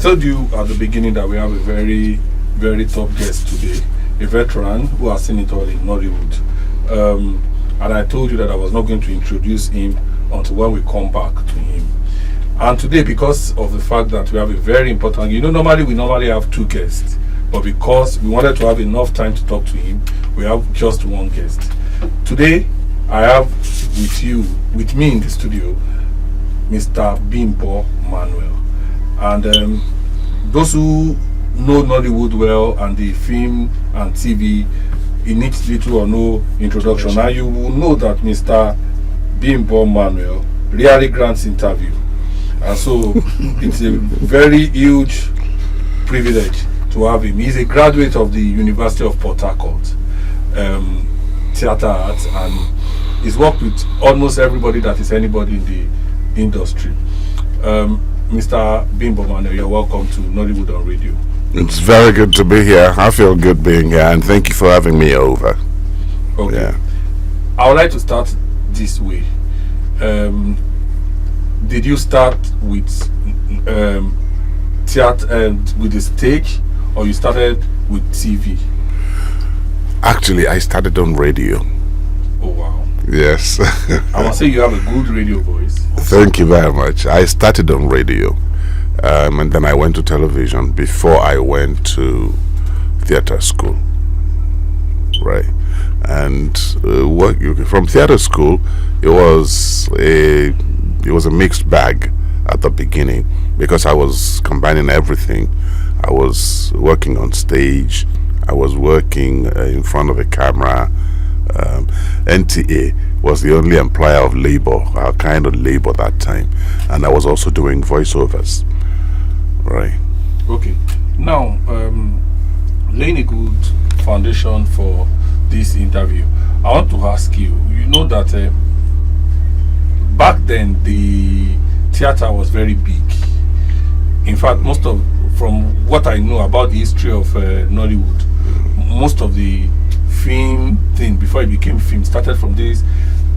told you at the beginning that we have a very, very top guest today, a veteran who has seen it all in Nollywood. And I told you that I was not going to introduce him until when we come back to him. And today, because of the fact that we have a very important, normally we have two guests, but because we wanted to have enough time to talk to him, we have just one guest. Today, I have with me in the studio, Mr. Bimbo Manuel. And those who know Nollywood well and the film and TV, it needs little or no introduction. Now you will know that Mr. Bimbo Manuel rarely grants interview. And so it's a very huge privilege to have him. He's a graduate of the University of Port Harcourt, theatre arts, and he's worked with almost everybody that is anybody in the industry. Mr. Bimbo Manuel, you're welcome to Nollywood on Radio. It's very good to be here. I feel good being here, and thank you for having me over. Okay. Yeah. I would like to start this way. Did you start with theatre with the stage, or you started with TV? Actually, I started on radio. Oh wow! Yes. I must say you have a good radio voice. Thank you very much. I started on radio, and then I went to television before I went to theatre school. Right, and from theatre school, it was a mixed bag at the beginning because I was combining everything. I was working on stage, I was working in front of a camera. NTA was the only employer of labor, our kind of labor that time, and I was also doing voiceovers. Right. Okay. Now, laying a good foundation for this interview, I want to ask you. You know that back then the theater was very big. In fact, from what I know about the history of Nollywood, most of the film thing before it became film started from this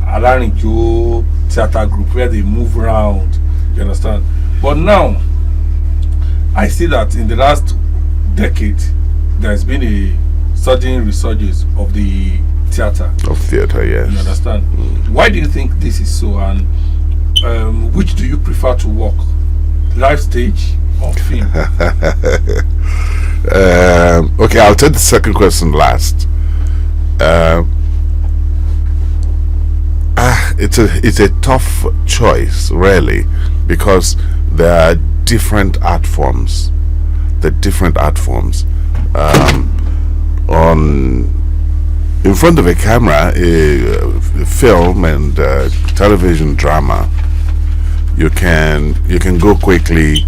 Alarinjo theater group where they move around. You understand? But now I see that in the last decade there's been a sudden resurgence of the theater. Of theater, yes. You understand? Why do you think this is so, and which do you prefer to work, live stage or film? Okay, I'll take the second question last. It's a tough choice, really, because there are different art forms. In front of a camera, a film and television drama, you can go quickly,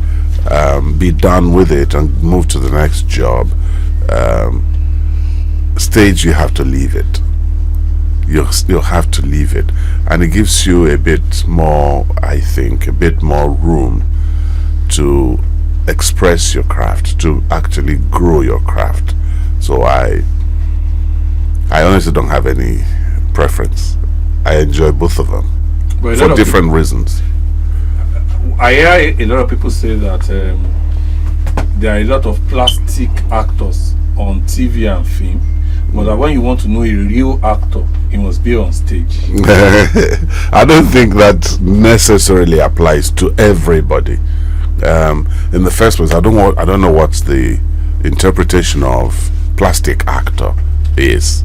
be done with it, and move to the next job. Stage, you have to leave it. You'll have to leave it, and it gives you a bit more, I think, a bit more room to express your craft, to actually grow your craft. So I honestly don't have any preference. I enjoy both of them for different reasons. I hear a lot of people say that there are a lot of plastic actors on TV and film, but that when you want to know a real actor, he must be on stage. I don't think that necessarily applies to everybody. In the first place, I don't know what's the interpretation of plastic actor is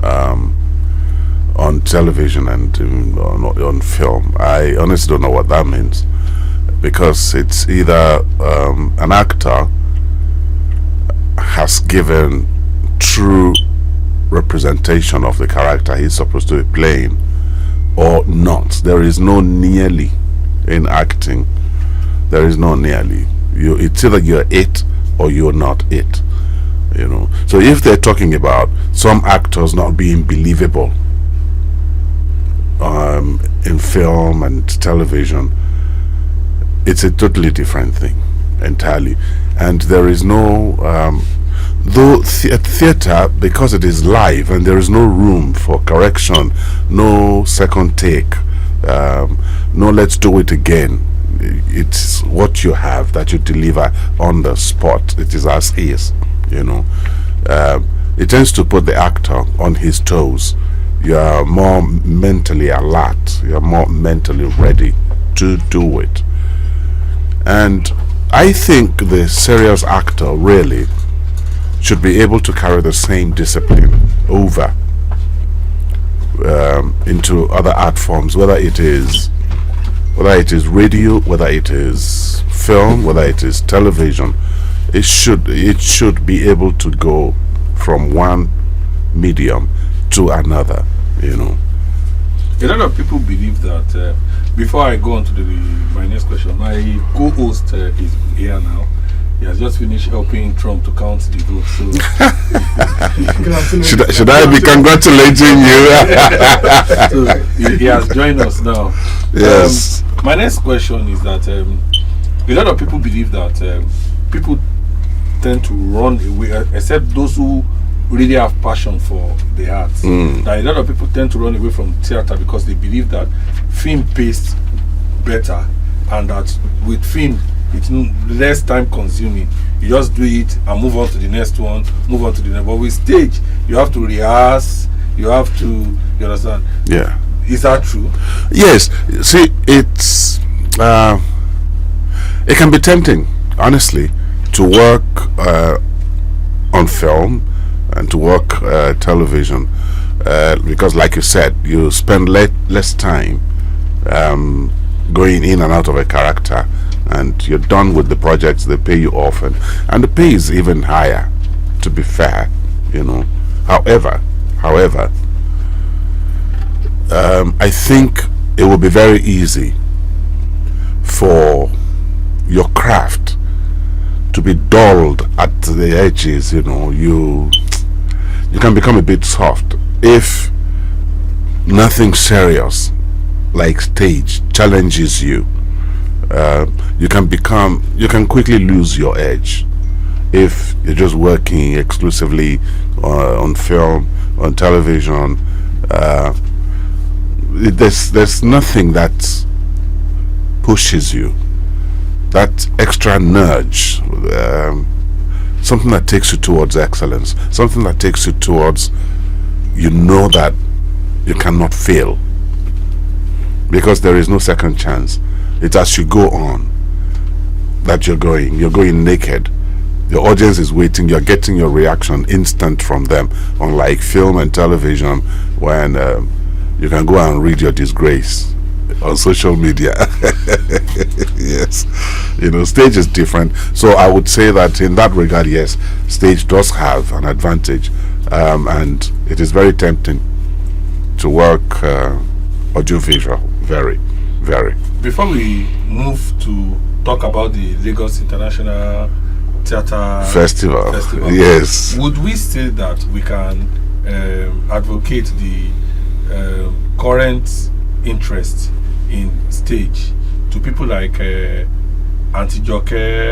on television and on film. I honestly don't know what that means, because it's either an actor has given true representation of the character he's supposed to be playing or not. There is no nearly in acting. There is no nearly. It's either you're it or you're not it. So if they're talking about some actors not being believable in film and television, it's a totally different thing entirely. And there is no though theater, because it is live and there is no room for correction, no second take, no let's do it again. it's what you have that you deliver on the spot. It is as is, you know. It tends to put the actor on his toes. You are more mentally alert. You are more mentally ready to do it. And I think the serious actor really should be able to carry the same discipline over into other art forms, whether it is radio, whether it is film, whether it is television. It should be able to go from one medium to another, you know. A lot of people believe that. Before I go on to my next question, my co-host is here now. He has just finished helping Trump to count the votes. So should I be congratulating you? So he has joined us now. Yes. My next question is that a lot of people believe that people tend to run away, except those who really have passion for the arts. That a lot of people tend to run away from theater because they believe that film pays better, and that with film it's less time consuming. You just do it and move on to the next one, move on to the next. But with stage, you have to rehearse, you understand? Yeah. Is that true? Yes. See, it's it can be tempting, honestly, to work on film and to work television, because, like you said, you spend less time going in and out of a character, and you're done with the projects. They pay you off, and the pay is even higher, to be fair, you know. However, I think it will be very easy for your craft to be dulled at the edges, you know. You can become a bit soft if nothing serious like stage challenges you. You can quickly lose your edge if you're just working exclusively on film, on television. There's nothing that pushes you, that extra nudge, something that takes you towards excellence, something that takes you towards, you know, that you cannot fail, because there is no second chance. It's as you go on that you're going naked. The audience is waiting. You're getting your reaction instant from them, unlike film and television, when you can go and read your disgrace on social media. Yes, you know, stage is different. So I would say that in that regard, yes, stage does have an advantage, and it is very tempting to work audiovisual. Very, very. Before we move to talk about the Lagos International Theatre Festival, yes, would we say that we can advocate the current interest in stage to people like Auntie Joke,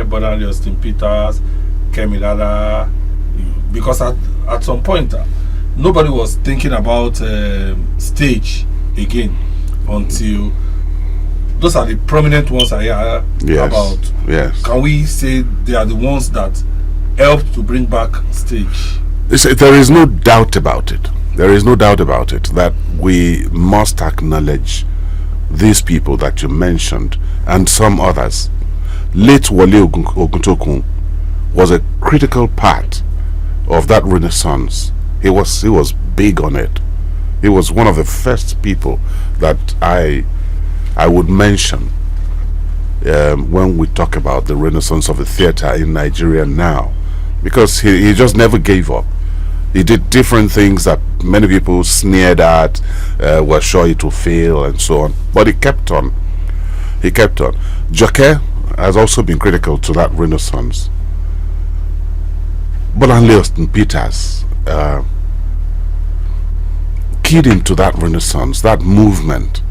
Bonali Austin Peters, Kemilala? Because at some point nobody was thinking about stage again until those are the prominent ones I hear about. Yes. Can we say they are the ones that helped to bring back stage? There is no doubt about it. There is no doubt about it that we must acknowledge these people that you mentioned and some others. Late Wale Oguntokun was a critical part of that renaissance. He was big on it. He was one of the first people that I would mention when we talk about the renaissance of the theater in Nigeria now, because he just never gave up. He did different things that many people sneered at, were sure it would fail and so on, but he kept on. Joke has also been critical to that renaissance. Bolanle Austin Peters keyed into that renaissance, that movement,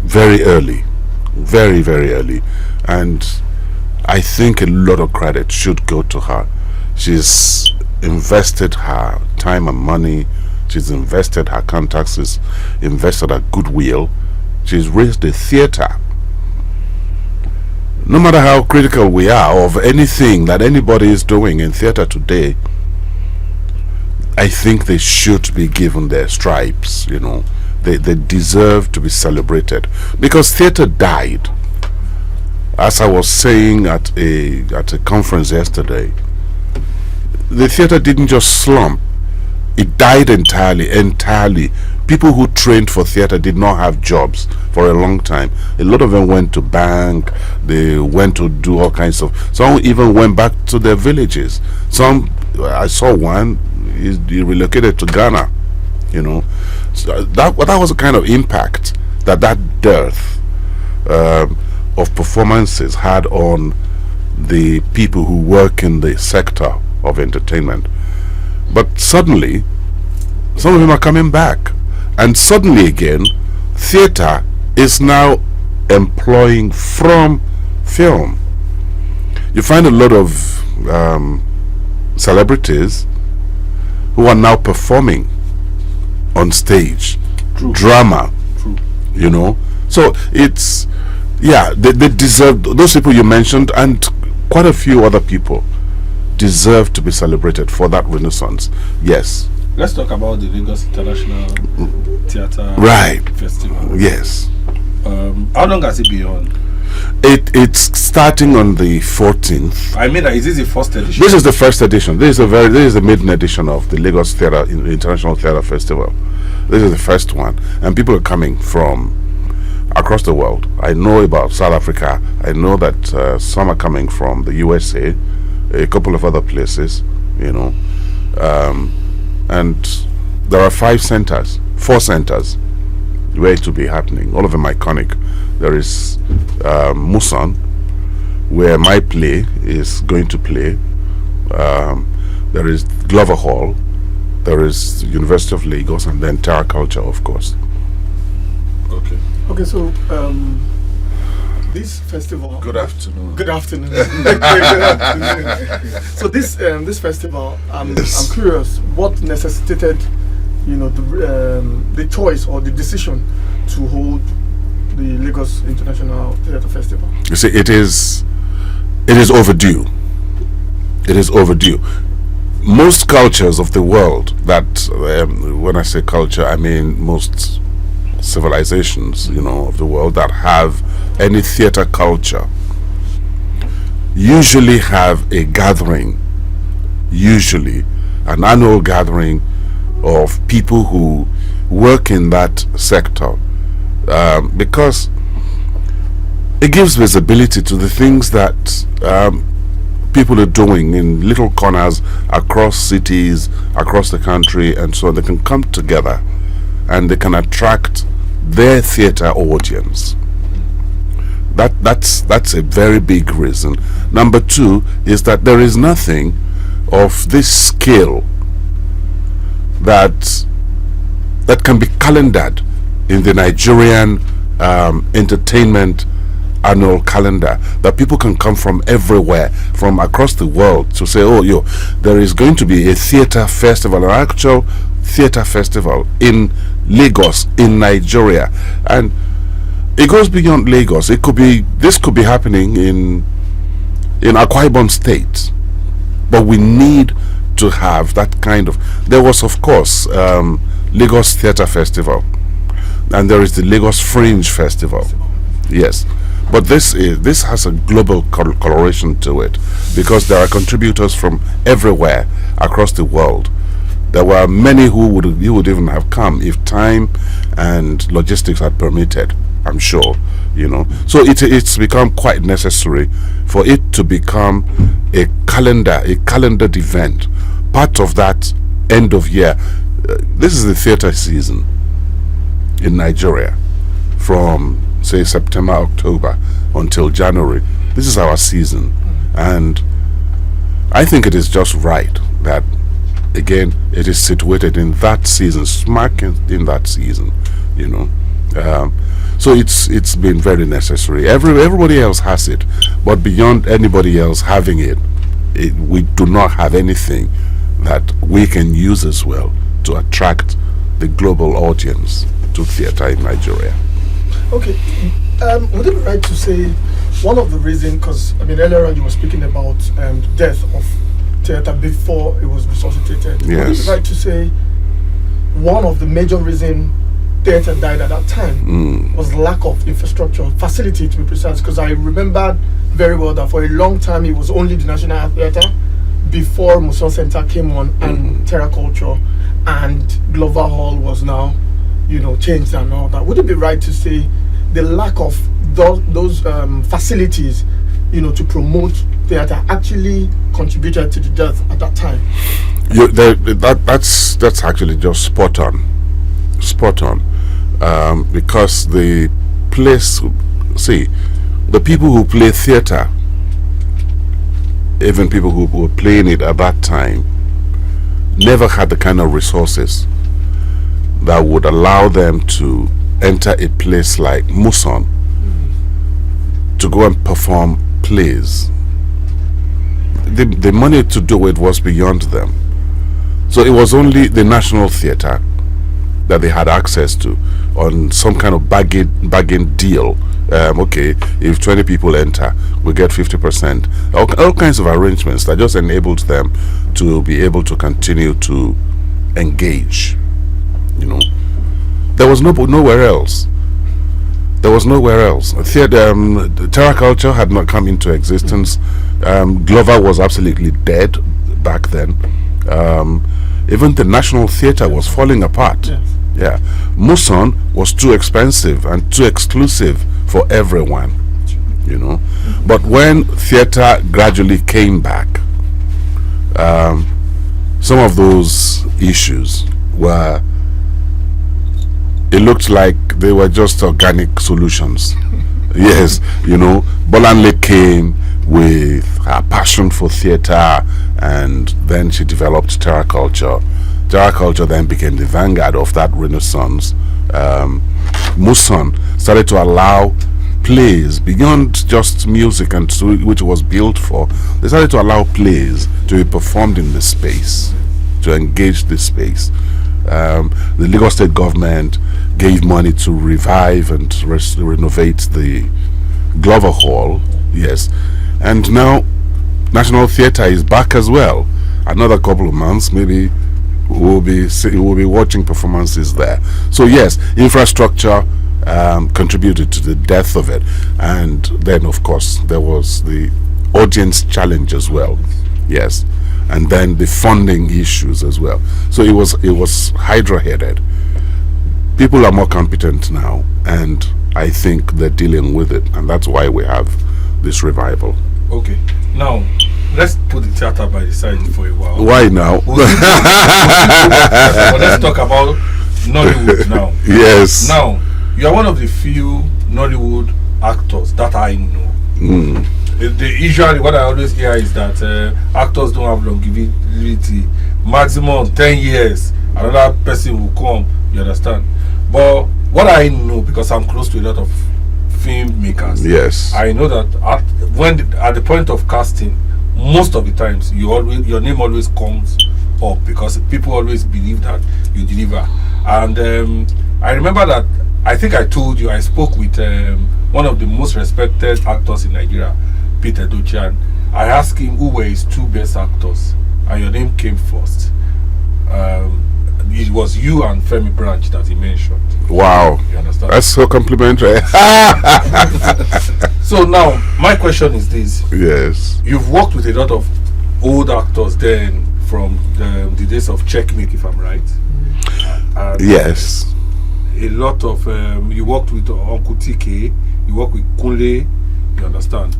very early, very, very early, and I think a lot of credit should go to her. She's invested her time and money, she's invested her contacts, she's invested her goodwill, she's raised a theater no matter how critical we are of anything that anybody is doing in theater today, I think they should be given their stripes, you know. They deserve to be celebrated, because theater died. As I was saying at a conference yesterday, the theater didn't just slump, it died entirely. People who trained for theater did not have jobs for a long time. A lot of them went to bank, they went to do all kinds of, some even went back to their villages. Some, I saw one, he relocated to Ghana, you know. So that was the kind of impact that dearth of performances had on the people who work in the sector of entertainment. But suddenly, some of them are coming back, and suddenly again, theater is now employing from film. You find a lot of celebrities who are now performing on stage. True. Drama. True. You know, so it's, yeah, they deserve, those people you mentioned and quite a few other people deserve to be celebrated for that renaissance. Yes. Let's talk about the Lagos International Theatre Festival. Yes. How long has it been on? It's starting on the 14th. I mean, is this the first edition? This is the first edition. This is the maiden edition of the Lagos International Theatre Festival. This is the first one, and people are coming from across the world. I know about South Africa. I know that some are coming from the USA, a couple of other places, you know, and there are 4 centers where it will be happening. All of them iconic. There is Muson, where my play is going to play. There is Glover Hall. There is University of Lagos, and then Terra Culture, of course. Okay. Okay, so this festival. Good afternoon. Good afternoon. Good afternoon. So this festival, I'm curious, what necessitated, you know, the choice or the decision to hold the Lagos International Theatre Festival? You see, it is overdue. It is overdue. Most cultures of the world, that when I say culture, I mean most civilizations, you know, of the world that have any theater culture, usually have a gathering, usually an annual gathering of people who work in that sector, because it gives visibility to the things that people are doing in little corners across cities, across the country, and so they can come together and they can attract their theater audience. That's a very big reason. Number 2 is that there is nothing of this scale that can be calendared in the Nigerian entertainment annual calendar, that people can come from everywhere, from across the world, to say, oh, there is going to be a theater festival, an actual theater festival in Lagos, in Nigeria. And it goes beyond Lagos. This could be happening in Akwa Ibom State, but we need to have that kind of. There was, of course, Lagos Theatre Festival, and there is the Lagos Fringe Festival. Yes, but this has a global coloration to it, because there are contributors from everywhere across the world. There were many who would even have come if time and logistics had permitted, I'm sure, you know. So it's become quite necessary for it to become a calendared event, part of that end of year. This is the theater season in Nigeria, from say September, October until January. This is our season, and I think it is just right that, again, it is situated in that season, smack in that season, you know. So it's been very necessary. Everybody else has it, but beyond anybody else having it, we do not have anything that we can use as well to attract the global audience to theater in Nigeria. Okay, would it be right to say, one of the reasons, because I mean earlier on you were speaking about the death of theatre before it was resuscitated. Yes. Would it be right to say one of the major reasons theatre died at that time was lack of infrastructure, facility to be precise? Because I remember very well that for a long time it was only the National Theatre before Muson Center came on and Terra Culture and Glover Hall was now, changed and all that. Would it be right to say the lack of those facilities, to promote theatre actually contributed to the death at that time? That's actually just spot on, because the place, the people who play theatre, even people who were playing it at that time, never had the kind of resources that would allow them to enter a place like Muson to go and perform plays. The money to do it was beyond them. So it was only the National Theatre that they had access to on some kind of bargain deal. Okay, if 20 people enter, we get 50%. All kinds of arrangements that just enabled them to be able to continue to engage. There was nowhere else. There was nowhere else. Terra Culture had not come into existence. Glover was absolutely dead back then. Even the National Theatre was falling apart. Yes. Yeah, Muson was too expensive and too exclusive for everyone. But when theatre gradually came back, some of those issues were, it looked like they were just organic solutions. Yes, Bolanle came with her passion for theatre, and then she developed Terra Culture. Terra Culture then became the vanguard of that renaissance. Muson started to allow plays beyond just music, and which was built for. They started to allow plays to be performed in the space, to engage the space. The Lagos State government gave money to revive and renovate the Glover Hall. Yes, and now National Theatre is back as well. Another couple of months, maybe we'll be watching performances there. So yes, infrastructure contributed to the death of it, and then of course there was the audience challenge as well. Yes, and then the funding issues as well. So it was hydra-headed. People are more competent now, and I think they're dealing with it, and that's why we have this revival. Okay, now let's put the theater by the side for a while. Why now? But let's talk about Nollywood now. Yes. Now, you are one of the few Nollywood actors that I know. Usually what I always hear is that actors don't have longevity. Maximum 10 years, another person will come, you understand? But what I know, because I'm close to a lot of filmmakers, yes, I know that at the point of casting, most of the times your name always comes up, because people always believe that you deliver. And I remember that, I think I told you, I spoke with one of the most respected actors in Nigeria, Peter Dochan. I asked him who were his two best actors, and your name came first. It was you and Femi Branch that he mentioned. Wow, you understand? That's so complimentary. So now my question is this: yes, you've worked with a lot of old actors then, from the days of Checkmate, if I'm right. Yes. A lot of you worked with Uncle TK, you worked with Kunle, you understand,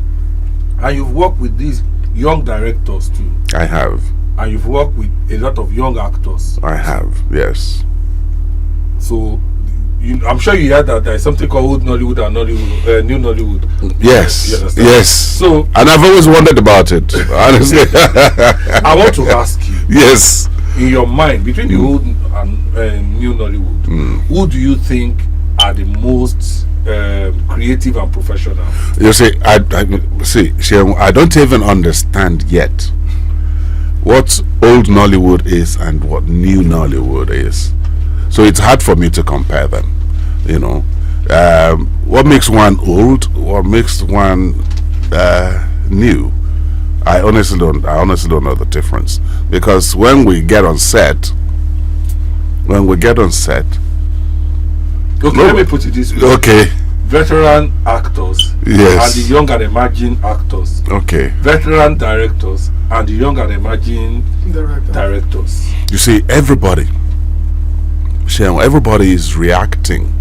and you've worked with these young directors too. I have. And you've worked with a lot of young actors. I have, yes. So I'm sure you heard that there is something called Old Nollywood and Nollywood, New Nollywood. Yes, yes. So, and I've always wondered about it, honestly. I want to ask you. Yes. In your mind, between the old and new Nollywood, who do you think are the most creative and professional? You see, I don't even understand yet what old Nollywood is and what new Nollywood is. So it's hard for me to compare them. What makes one old? What makes one new? I honestly don't know the difference, because when we get on set, Okay, let me put it this way. okay, Veteran actors yes, and the young and emerging actors. okay. Veteran directors and the young and emerging directors. You see, everybody is reacting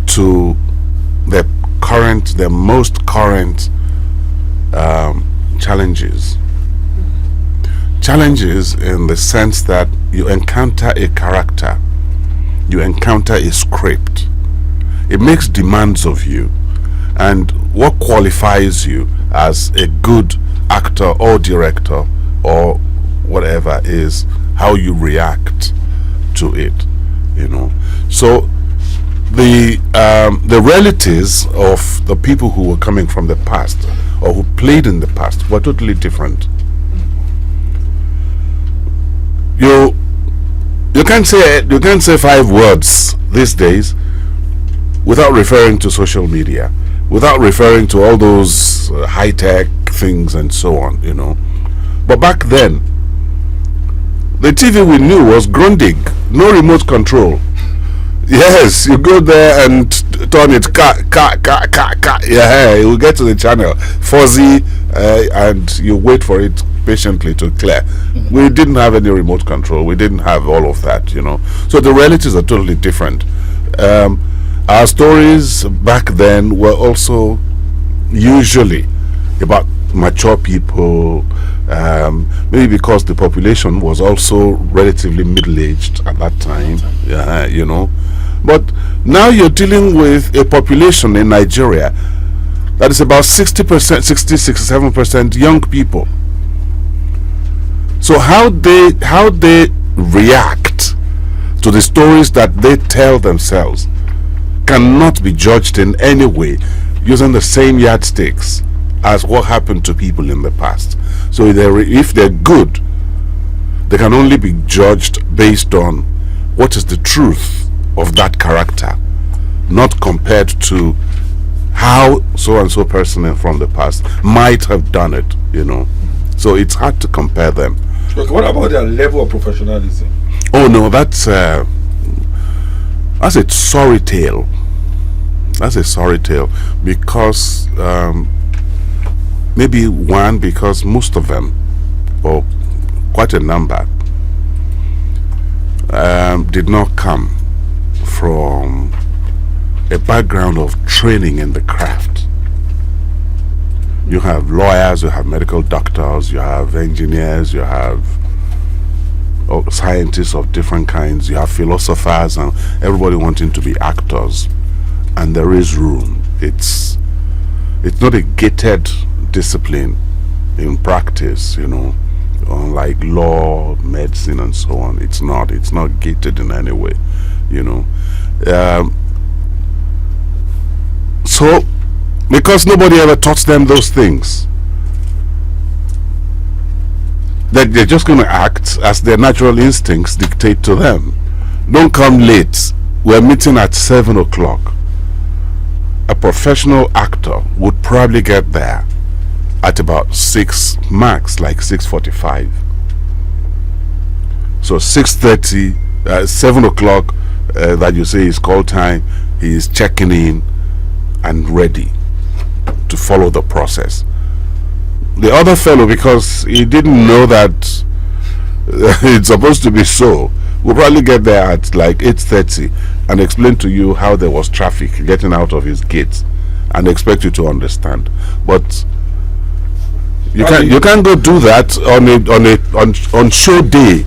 to the most current challenges. Challenges in the sense that you encounter a character, you encounter a script. It makes demands of you, and what qualifies you as a good actor or director or whatever is how you react to it, So the realities of the people who were coming from the past or who played in the past were totally different. You can't say 5 words these days without referring to social media, without referring to all those high-tech things and so on, But back then, the TV we knew was Grundig, no remote control. Yes, you go there and turn it, yeah, you will get to the channel, fuzzy, and you wait for it patiently to clear. We didn't have any remote control. We didn't have all of that, So the realities are totally different. Our stories back then were also usually about mature people, maybe because the population was also relatively middle-aged at that time, But now you're dealing with a population in Nigeria that is about 60%, 67% young people. So how they react to the stories that they tell themselves cannot be judged in any way using the same yardsticks as what happened to people in the past. So if they're good, they can only be judged based on what is the truth of that character, not compared to how so and so person from the past might have done it, So it's hard to compare them. Okay, what about their level of professionalism? Oh no, that's a sorry tale. That's a sorry tale, because because most of them, or quite a number, did not come from a background of training in the craft. You have lawyers, you have medical doctors, you have engineers, you have scientists of different kinds, you have philosophers, and everybody wanting to be actors. And there is room. It's not a gated discipline in practice, unlike law, medicine, and so on. It's not gated in any way, So, because nobody ever taught them those things, that they're just going to act as their natural instincts dictate to them. Don't come late. We're meeting at 7 o'clock. A professional actor would probably get there at about 6 max, like 6:45. So 6:30, 7 o'clock, that you say is call time, he is checking in and ready to follow the process. The other fellow, because he didn't know that it's supposed to be so, will probably get there at like 8:30 and explain to you how there was traffic getting out of his gate and expect you to understand. But you can't go do that on show day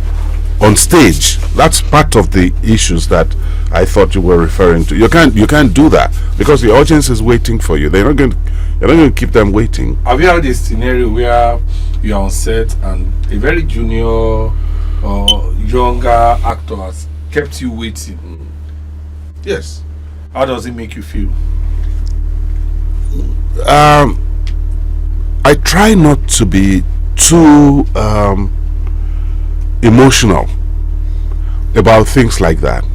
on stage. That's part of the issues that I thought you were referring to. You can't do that because the audience is waiting for you. You're not going to keep them waiting. Have you had a scenario where you're on set and a very junior or younger actor has kept you waiting? Yes. How does it make you feel? I try not to be too emotional about things like that.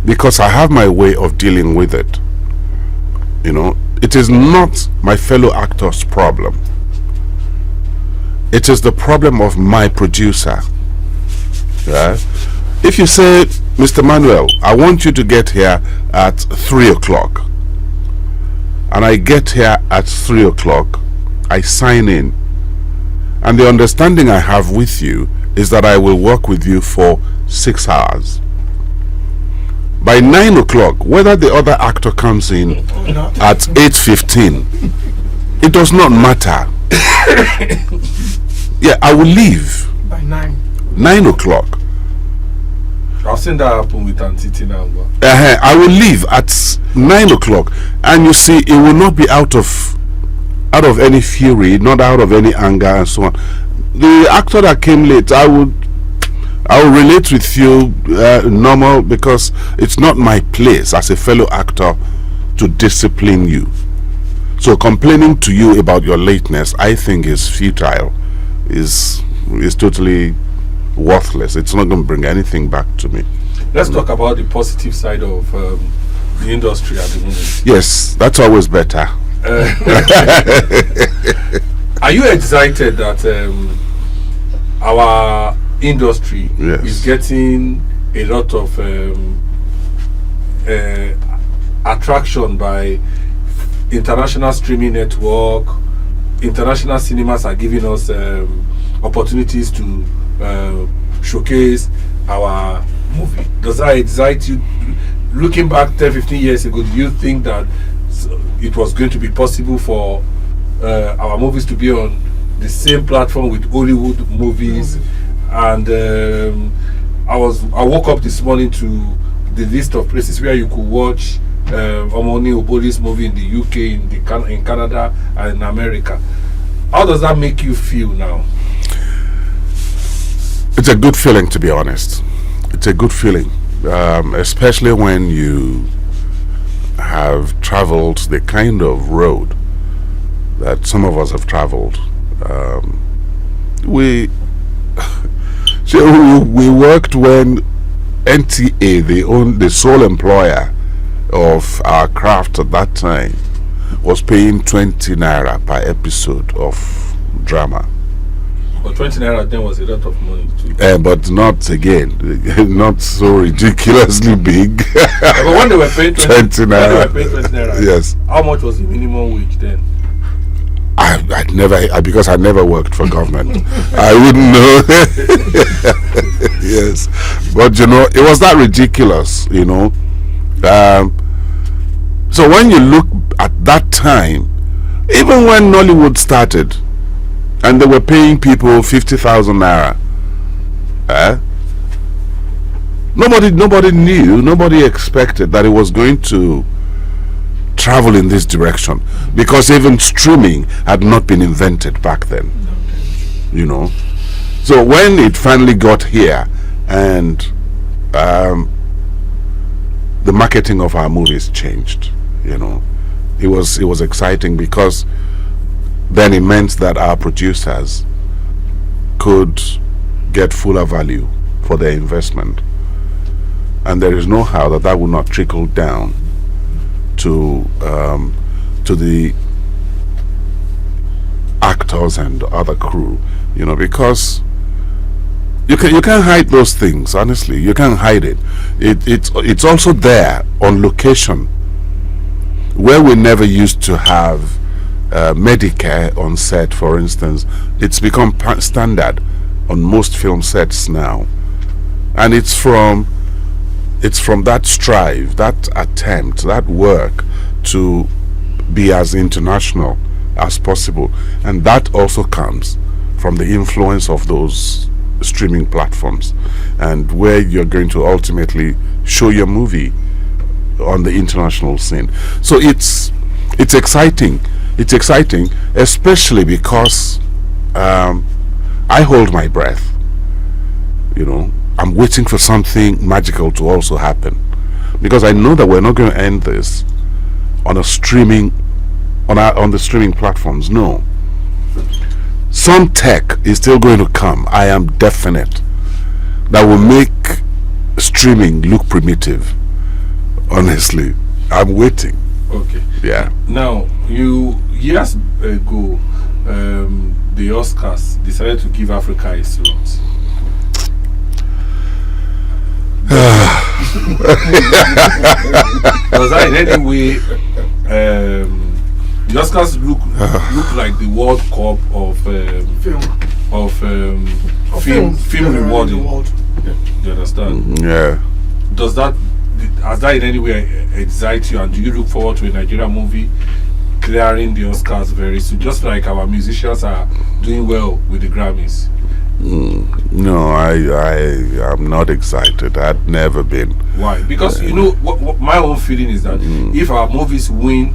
because I have my way of dealing with it. You know, it is not my fellow actor's problem. It is the problem of my producer. Yeah? If you say, Mr. Manuel, I want you to get here at 3 o'clock, and I get here at 3 o'clock, I sign in, and the understanding I have with you is that I will work with you for 6 hours. By 9 o'clock, whether the other actor comes in at 8:15, it does not matter. Yeah, I will leave By 9. 9 o'clock. I've seen that happen with Antiti now. I will leave at 9 o'clock, and you see, it will not be out of any fury, not out of any anger and so on. The actor that came late, I will relate with you normal, because it's not my place as a fellow actor to discipline you. So complaining to you about your lateness, I think, is futile, is totally worthless. It's not going to bring anything back to me. Let's talk about the positive side of the industry at the moment. Yes, that's always better. Are you excited that our industry is getting a lot of attraction by international streaming network? International cinemas are giving us opportunities to showcase our movie. Does that excite you? Looking back 10-15 years ago, do you think that it was going to be possible for our movies to be on the same platform with Hollywood movies? And I woke up this morning to the list of places where you could watch Omoni Oboli's movie in the UK, in Canada, and in America. How does that make you feel now? It's a good feeling, to be honest. It's a good feeling, especially when you have traveled the kind of road that some of us have traveled. We worked when NTA, the sole employer of our craft at that time, was paying 20 naira per episode of drama. But 20 naira then was a lot of money too. But not again, not so ridiculously big. But when they were paying 20 naira, yes. How much was the minimum wage then? I'd never, because I never worked for government. I wouldn't know. Yes, but you know, it was that ridiculous, you know. So when you look at that time, even when Nollywood started, and they were paying people 50,000 naira, nobody knew, nobody expected that it was going to travel in this direction, because even streaming had not been invented back then, you know. So when it finally got here, and the marketing of our movies changed, you know, it was exciting, because then it meant that our producers could get fuller value for their investment, and there is no how that would not trickle down to the actors and other crew, you know, because you can't hide those things. Honestly, you can't hide it. It's also there on location, where we never used to have Medicare on set, for instance. It's become standard on most film sets now, and it's from that strive, that attempt, that work to be as international as possible, and that also comes from the influence of those streaming platforms, and where you're going to ultimately show your movie on the international scene. So it's exciting. It's exciting, especially because I hold my breath. You know, I'm waiting for something magical to also happen, because I know that we're not going to end this on a streaming, on the streaming platforms. No, some tech is still going to come. I am definite, that will make streaming look primitive, honestly, I'm waiting. Okay. Yeah. Now, years ago, the Oscars decided to give Africa a slot. Was that in any way? The Oscars look like the World Cup of film rewarding. You understand? Yeah. Has that in any way excite you, and do you look forward to a Nigerian movie clearing the Oscars very soon, just like our musicians are doing well with the Grammys? No, I'm not excited. I'd never been. Why? Because you know what my own feeling is that if our movies win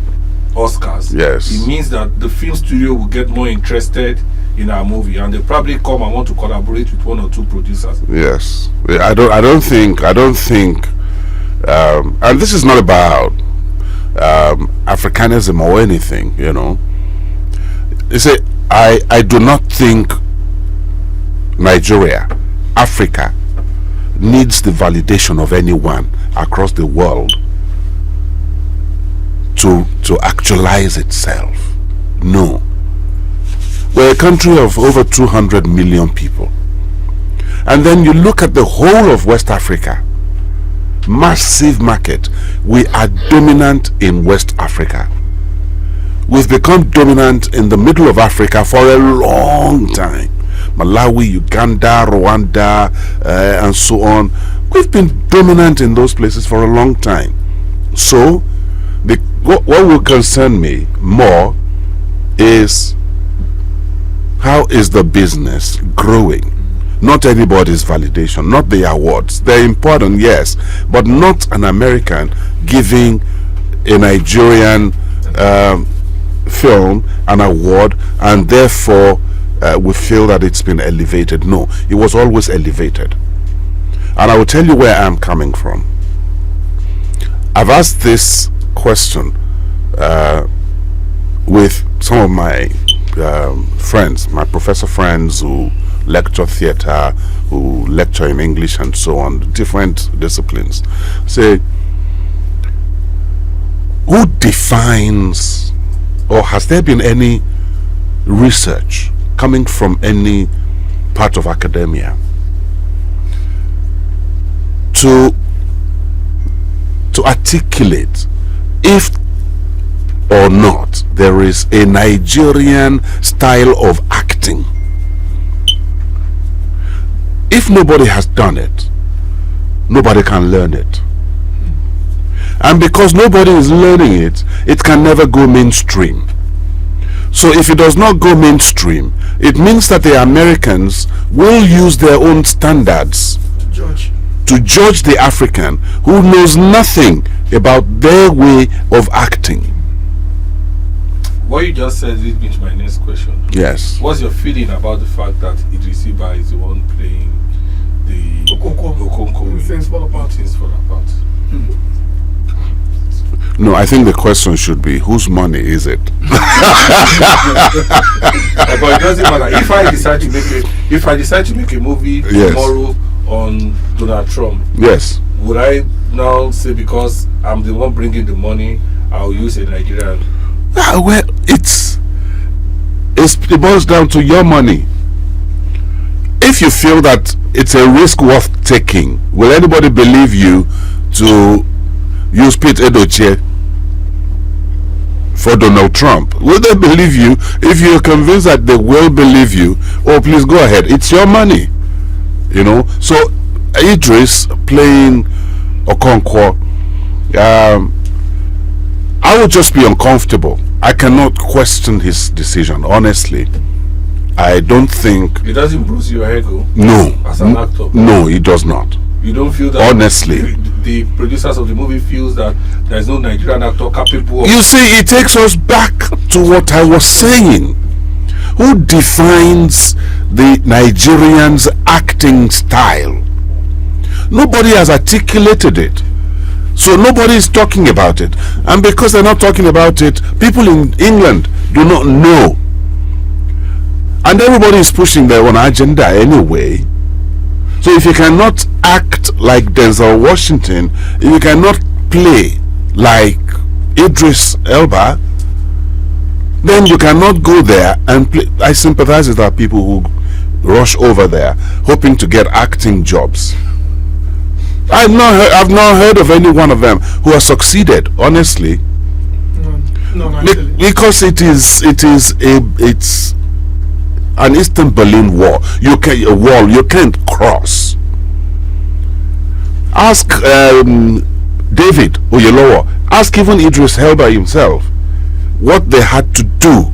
Oscars, yes, it means that the film studio will get more interested in our movie, and they probably come and want to collaborate with one or two producers. Yes, I don't think, and this is not about Africanism or anything, you know. You see, I do not think Nigeria, Africa, needs the validation of anyone across the world to actualize itself. No. We're a country of over 200 million people. And then you look at the whole of West Africa, massive market. We are dominant in West Africa. We've become dominant in the middle of Africa for a long time. Malawi, Uganda, Rwanda, and so on. We've been dominant in those places for a long time. So, what will concern me more is how is the business growing? Not anybody's validation, not the awards. They're important, yes, but not an American giving a Nigerian film an award, and therefore we feel that it's been elevated. No, it was always elevated. And I will tell you where I'm coming from. I've asked this question with some of my friends, my professor friends who lecture theater, who lecture in English and so on, different disciplines. Say, who defines, or has there been any research coming from any part of academia to articulate if or not there is a Nigerian style of acting? If nobody has done it, nobody can learn it. And because nobody is learning it, it can never go mainstream. So if it does not go mainstream, it means that the Americans will use their own standards to judge the African who knows nothing about their way of acting. What you just said leads me to my next question. Yes. What's your feeling about the fact that Idris Elba is the one playing the Okonkwo Things Fall Apart? Things Fall Apart. No, I think the question should be, whose money is it? But it doesn't matter. If I decide to make a movie tomorrow on Donald Trump, yes, would I now say because I'm the one bringing the money, I'll use a Nigerian? Well, it boils down to your money. If you feel that it's a risk worth taking, will anybody believe you to use Pete Edochie for Donald Trump? Will they believe you? If you're convinced that they will believe you, oh, please go ahead. It's your money. You know? So, Idris playing Okonkwo, I would just be uncomfortable. I cannot question his decision, honestly. I don't think... It doesn't bruise your ego? No. As an actor? No, it does not. You don't feel that... Honestly. The producers of the movie feels that there's no Nigerian actor capable of... You see, it takes us back to what I was saying. Who defines the Nigerian's acting style? Nobody has articulated it. So nobody is talking about it. And because they're not talking about it, people in England do not know. And everybody is pushing their own agenda anyway. So if you cannot act like Denzel Washington, if you cannot play like Idris Elba, then you cannot go there and play. I sympathize with our people who rush over there hoping to get acting jobs. I've not heard of any one of them who has succeeded, honestly. No, actually. Because it's an Eastern Berlin wall. You can't cross. Ask David Oyelowo. Ask even Idris Elba himself what they had to do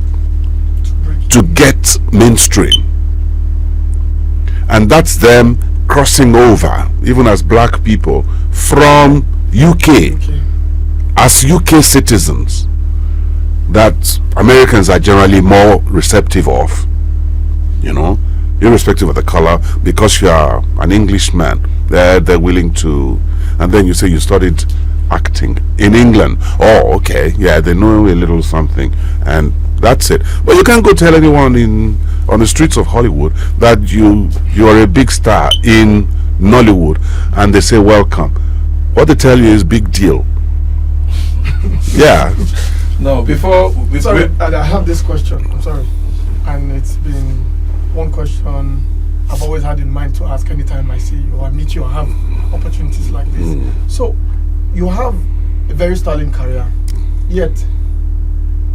to get mainstream. And that's them crossing over, even as black people, from UK as UK citizens that Americans are generally more receptive of, irrespective of the color, because you are an Englishman, they're willing to. And then you say you studied acting in England. Oh, okay, yeah, they know a little something, and that's it. But you can't go tell anyone on the streets of Hollywood that you are a big star in Nollywood, and they say welcome. What they tell you is big deal. Yeah. No, sorry, I have this question. I'm sorry, and it's been one question I've always had in mind to ask anytime I see you or I meet you or have opportunities like this. So, you have a very sterling career, yet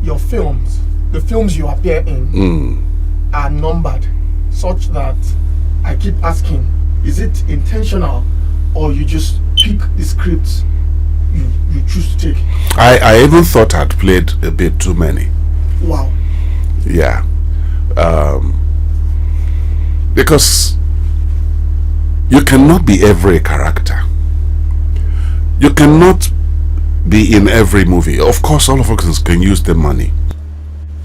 your films, the films you appear in, are numbered such that I keep asking, is it intentional or you just pick the scripts you choose to take? I even thought I'd played a bit too many. Wow. Yeah. Because you cannot be every character. You cannot be in every movie. Of course, all of us can use the money.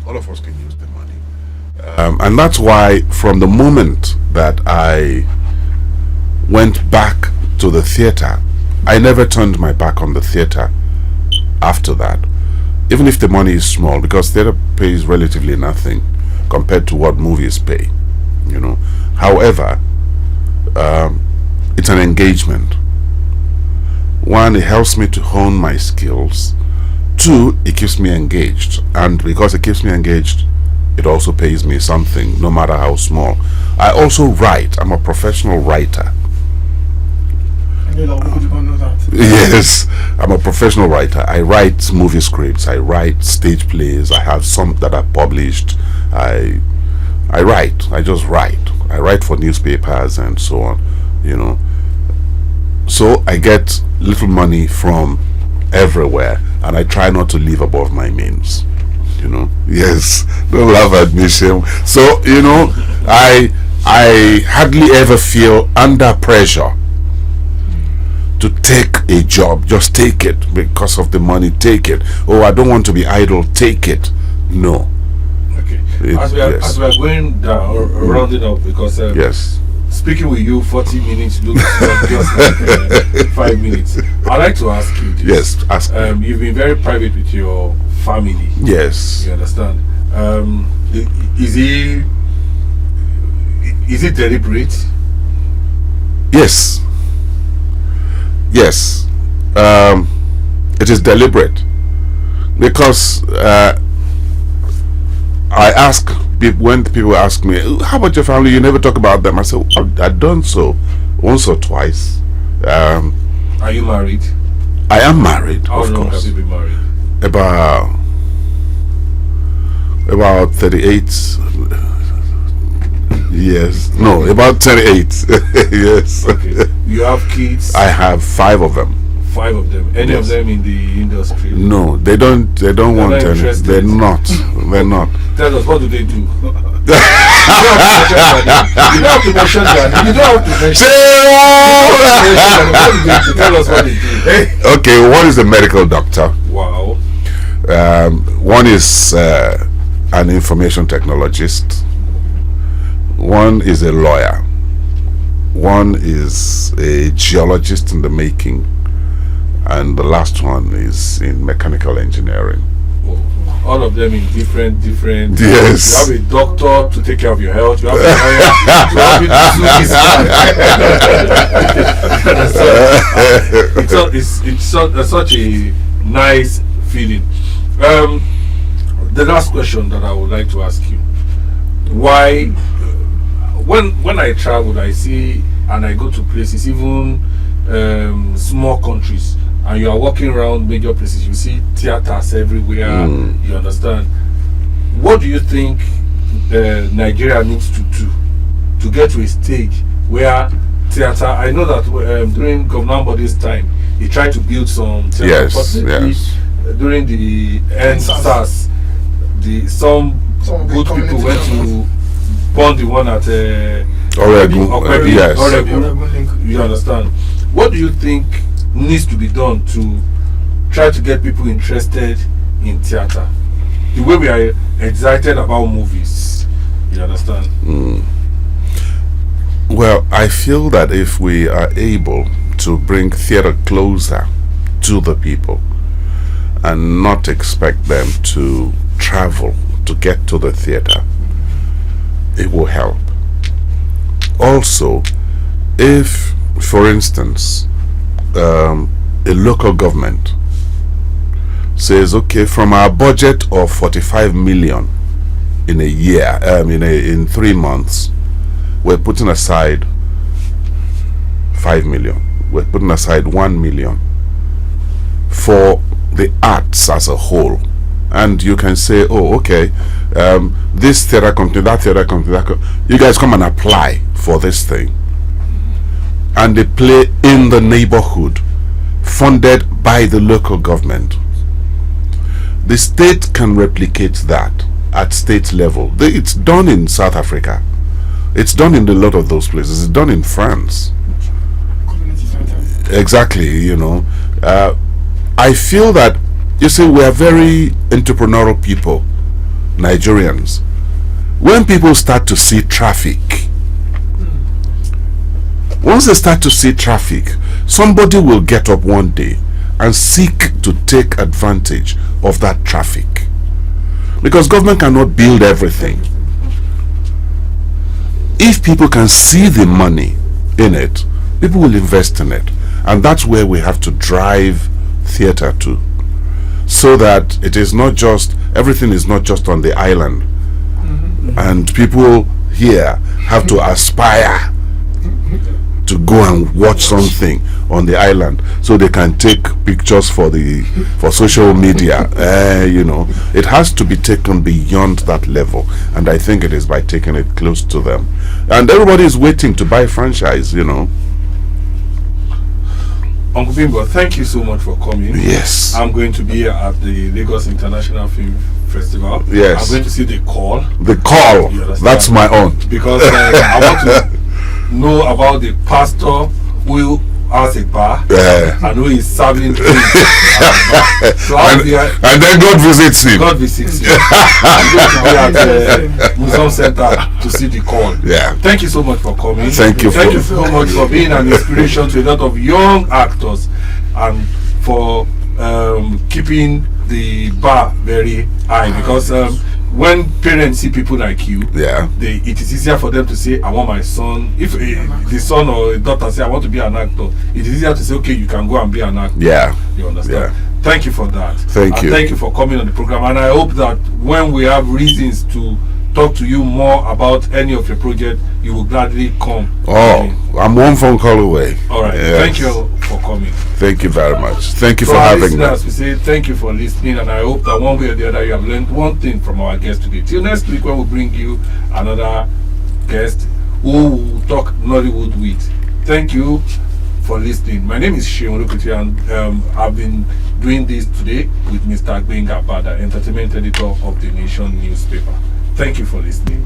All of us can use the money. And that's why from the moment that I went back to the theater, I never turned my back on the theater after that. Even if the money is small, because theater pays relatively nothing compared to what movies pay. However, it's an engagement. One, it helps me to hone my skills. Two, it keeps me engaged. And because it keeps me engaged, it also pays me something, no matter how small. I also write. I'm a professional writer. Yes, I'm a professional writer. I write movie scripts. I write stage plays. I have some that are published. I write. I just write. I write for newspapers and so on, So I get little money from everywhere, and I try not to live above my means. Yes, don't laugh at me, Shem. So I hardly ever feel under pressure to take a job. Just take it because of the money. Take it. Oh, I don't want to be idle. Take it. No. Okay. As we are going down or rounding up, because yes, speaking with you 40 minutes looks like just like 5 minutes. I'd like to ask you this. Yes, ask me. You've been very private with your family. Yes. You understand? Is it deliberate? Yes. Yes. It is deliberate. Because I ask when people ask me, how about your family? You never talk about them. I say, I've done so once or twice. Are you married? I am married. How long course. have you been married? About 38 years. No, about 38. Yes. Okay. You have kids? I have 5 of them. 5 of them. Any of them in the industry? No, they don't want any. They're not. They're not. Tell us, what do they do? You don't have to mention that. You don't have to mention that. Tell us what they do. Okay, one is a medical doctor. Wow. One is an information technologist. One is a lawyer. One is a geologist in the making. And the last one is in mechanical engineering. All of them in different. Yes. You have a doctor to take care of your health. You have a lawyer to help you to it's such a nice feeling. The last question that I would like to ask you: why, when I travel, I see and I go to places, even small countries, and you are walking around major places, you see theaters everywhere. You understand? What do you think Nigeria needs to do to get to a stage where theater? I know that during Governor Body's time, he tried to build some theater. Yes. During the SARS, some good people went to burn the one at Oregon. Yes. Oregon. You understand? What do you think needs to be done to try to get people interested in theater? The way we are excited about movies. You understand? Well, I feel that if we are able to bring theater closer to the people and not expect them to travel to get to the theater, it will help. Also, if, for instance, a local government says, okay, from our budget of 45 million in a year, in 3 months, we're putting aside 5 million, we're putting aside 1 million for the arts as a whole. And you can say, oh, okay, this theater company, that theater company, you guys come and apply for this thing. And they play in the neighborhood, funded by the local government. The state can replicate that at state level. It's done in South Africa. It's done in a lot of those places. It's done in France. Exactly, you know. I feel that, you see, we are very entrepreneurial people, Nigerians. When people start to see traffic, once they start to see traffic, somebody will get up one day and seek to take advantage of that traffic. Because government cannot build everything. If people can see the money in it, people will invest in it. And that's where we have to drive theater to. So that it is not just, everything is not just on the island. And people here have to aspire to go and watch something on the island so they can take pictures for social media. You know, it has to be taken beyond that level, and I think it is by taking it close to them. And everybody is waiting to buy franchise, you know. Uncle Bimbo, thank you so much for coming. Yes. I'm going to be at the Lagos International Film Festival. Yes. I'm going to see The Call. The Call. That's my own. Because I want to know about the pastor who has a bar and who is serving drinks. So and then God visits him. God visits him. I'm going to be at the Museum Center to see The Call. Yeah. Thank you so much for coming. Thank you so much for being an inspiration to a lot of young actors and for keeping the bar very high, because when parents see people like you, it is easier for them to say, I want my son. If the son or a daughter say, I want to be an actor, it is easier to say, okay, you can go and be an actor. Yeah. You understand? Yeah. Thank you for that. Thank you. Thank you for coming on the program. And I hope that when we have reasons to talk to you more about any of your projects, you will gladly come. I'm one phone call away. All right. Yes. Thank you for coming. Thank you very much. Thank you for our having me. We say thank you for listening, and I hope that one way or the other you have learned one thing from our guest today. Till next week, when we bring you another guest who will talk Nollywood with. Thank you for listening. My name is Sheon Rukuti, and I've been doing this today with Mr. Gbenga Bada, entertainment editor of the Nation newspaper. Thank you for listening.